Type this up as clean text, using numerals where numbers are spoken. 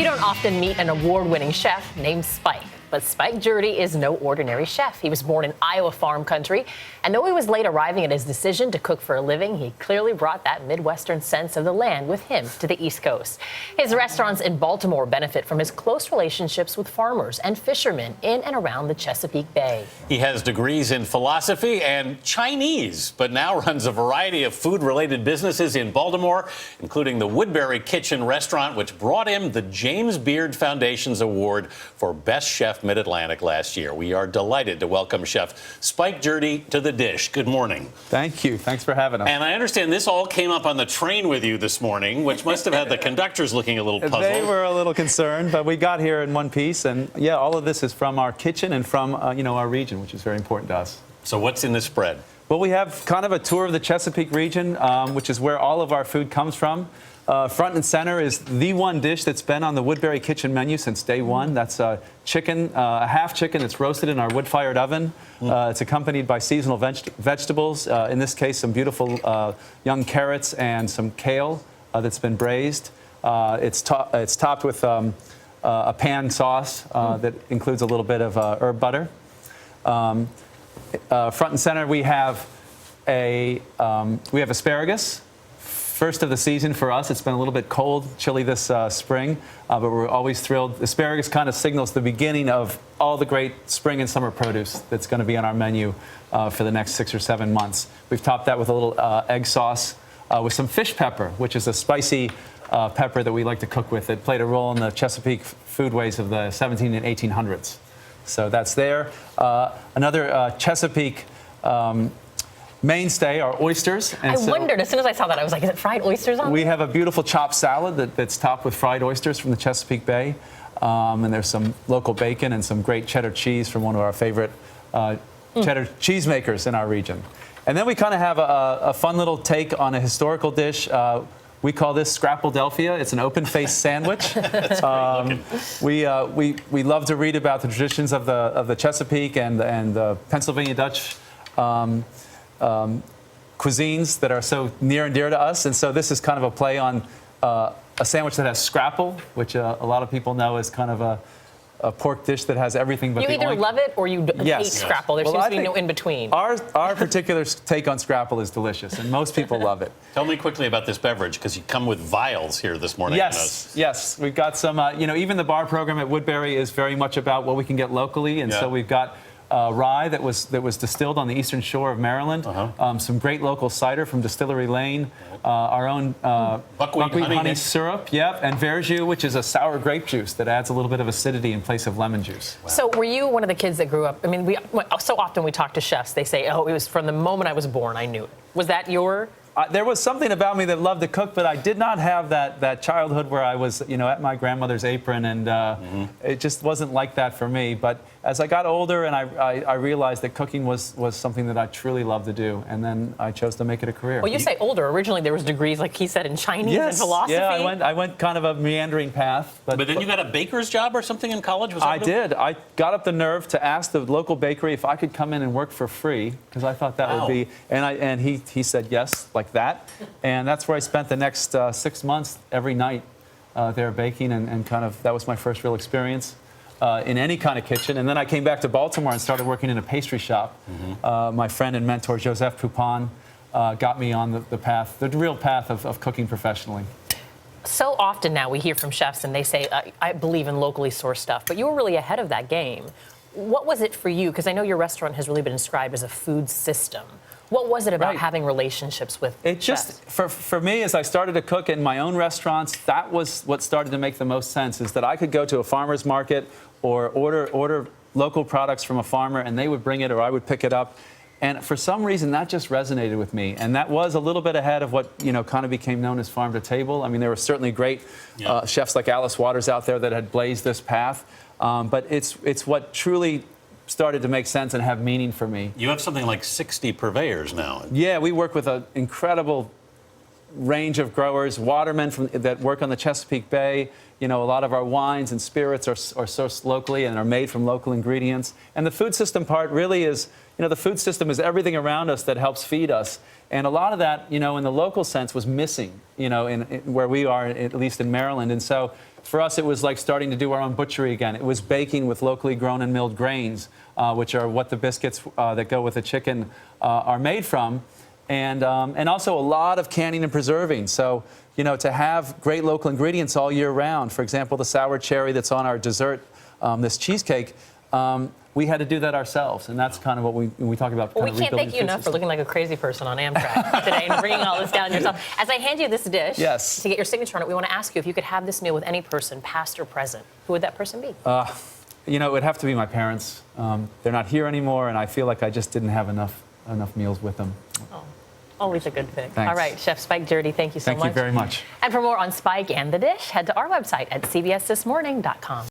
You don't often meet an award-winning chef named Spike. But Spike Gjerde is no ordinary chef. He was born in Iowa farm country, and though he was late arriving at his decision to cook for a living, he clearly brought that Midwestern sense of the land with him to the East Coast. His restaurants in Baltimore benefit from his close relationships with farmers and fishermen in and around the Chesapeake Bay. He has degrees in philosophy and Chinese, but now runs a variety of food-related businesses in Baltimore, including the Woodberry Kitchen restaurant, which brought him the James Beard Foundation's award for Best Chef Mid-Atlantic last year. We are delighted to welcome Chef Spike Gjerde to the dish. Good morning. Thank you. Thanks for having us. And I understand this all came up on the train with you this morning, which must have had the conductors looking a little puzzled. They were a little concerned, but we got here in one piece. And yeah, all of this is from our kitchen and from our region, which is very important to us. So what's in this spread? Well, we have kind of a tour of the Chesapeake region, which is where all of our food comes from. Front and center is the one dish that's been on the Woodberry Kitchen menu since day one. That's chicken, a half chicken that's roasted in our wood-fired oven. It's accompanied by seasonal vegetables. In this case, some beautiful young carrots and some kale that's been braised. It's topped with a pan sauce that includes a little bit of herb butter. Front and center, we have asparagus. First of the season for us. It's been a little bit cold, chilly this spring, but we're always thrilled. Asparagus kind of signals the beginning of all the great spring and summer produce that's going to be on our menu for the next 6 or 7 months. We've topped that with a little egg sauce with some fish pepper, which is a spicy pepper that we like to cook with. It played a role in the Chesapeake foodways of the 17 and 1800s. So that's there. Another Chesapeake mainstay are oysters. And I wondered, as soon as I saw that, I was like, is it fried oysters on We there? have a beautiful chopped salad that's topped with fried oysters from the Chesapeake Bay. And there's some local bacon and some great cheddar cheese from one of our favorite cheddar cheesemakers in our region. And then we kind of have a fun little take on a historical dish. We call this Scrappledelphia. It's an open-faced sandwich. We love to read about the traditions of the Chesapeake and the Pennsylvania Dutch cuisines that are so near and dear to us, and so this is kind of a play on a sandwich that has scrapple, which a lot of people know is kind of a pork dish that has everything but you either love it or you hate scrapple. There seems to be no in between. Our particular take on scrapple is delicious, and most people love it. Tell me quickly about this beverage, because you come with vials here this morning. Yes. We've got some. Even the bar program at Woodberry is very much about what we can get locally, and so we've got rye that was distilled on the eastern shore of Maryland. Some great local cider from Distillery Lane. Our own buckwheat honey syrup. Yep, and verjus, which is a sour grape juice that adds a little bit of acidity in place of lemon juice. Wow. So were you one of the kids that grew up? I mean, so often we talk to chefs. They say, "Oh, it was from the moment I was born. I knew it." Was that your? There was something about me that loved to cook, but I did not have that childhood where I was, at my grandmother's apron, and it just wasn't like that for me. But as I got older, and I realized that cooking was something that I truly loved to do, and then I chose to make it a career. Well, you say older. Originally, there was degrees, like he said, in Chinese and philosophy. Yeah, I went kind of a meandering path. But then you got a baker's job or something in college? I did. I got up the nerve to ask the local bakery if I could come in and work for free, because I thought that would be, and he said yes, like that. And that's where I spent the next 6 months every night there baking, and kind of that was my first real experience in any kind of kitchen. And then I came back to Baltimore and started working in a pastry shop. My friend and mentor, Joseph Poupon, got me on the real path of cooking professionally. So often now we hear from chefs and they say, I believe in locally sourced stuff, but you were really ahead of that game. What was it for you? Because I know your restaurant has really been described as a food system. What was it about having relationships with chefs? For me, as I started to cook in my own restaurants, that was what started to make the most sense, is that I could go to a farmer's market or order local products from a farmer, and they would bring it or I would pick it up. And for some reason, that just resonated with me. And that was a little bit ahead of what, kind of became known as farm to table. I mean, there were certainly great chefs like Alice Waters out there that had blazed this path. But it's what truly started to make sense and have meaning for me. You have something like 60 purveyors now. Yeah, we work with an incredible range of growers, watermen that work on the Chesapeake Bay. A lot of our wines and spirits are sourced locally and are made from local ingredients. And the food system part really is, the food system is everything around us that helps feed us. And a lot of that, in the local sense was missing, in where we are, at least in Maryland. And so for us, it was like starting to do our own butchery again. It was baking with locally grown and milled grains, which are what the biscuits that go with the chicken are made from. And also a lot of canning and preserving. So, you know, to have great local ingredients all year round, for example, the sour cherry that's on our dessert, this cheesecake, we had to do that ourselves, and that's kind of what we talk about. Well, we can't thank you enough for looking like a crazy person on Amtrak today and bringing all this down yourself. As I hand you this dish yes. to get your signature on it, we want to ask you if you could have this meal with any person, past or present. Who would that person be? You know, it would have to be my parents. They're not here anymore, and I feel like I just didn't have enough meals with them. Oh, always a good thing. Thanks. All right, Chef Spike Gjerde, thank you so much. Thank you very much. And for more on Spike and the dish, head to our website at cbsthismorning.com.